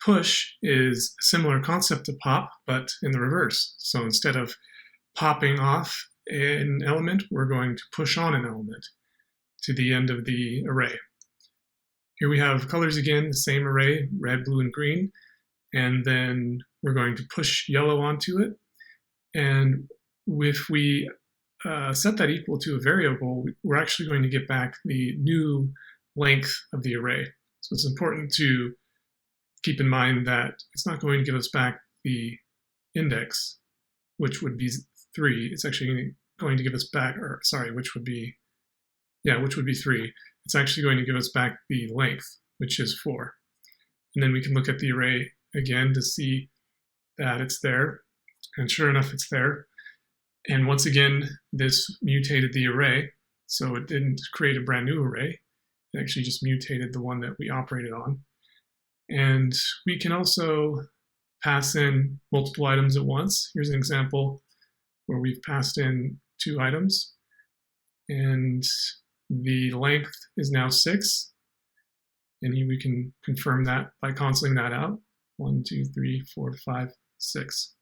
push is a similar concept to pop, but in the reverse. So instead of popping off an element, we're going to push on an element to the end of the array. Here we have colors again, the same array, red, blue, and green, and then we're going to push yellow onto it. And if we set that equal to a variable, we're actually going to get back the new length of the array. So it's important to keep in mind that it's not going to give us back the index, which would be 3. It's actually going to give us back, or sorry, which would be 3. It's actually going to give us back the length, which is 4. And then we can look at the array again to see that it's there. And sure enough, it's there. And once again, this mutated the array. So it didn't create a brand new array. It actually just mutated the one that we operated on. And we can also pass in multiple items at once. Here's an example where we've passed in 2 items. And the length is now 6. And here we can confirm that by canceling that out. 1, 2, 3, 4, 5, 6.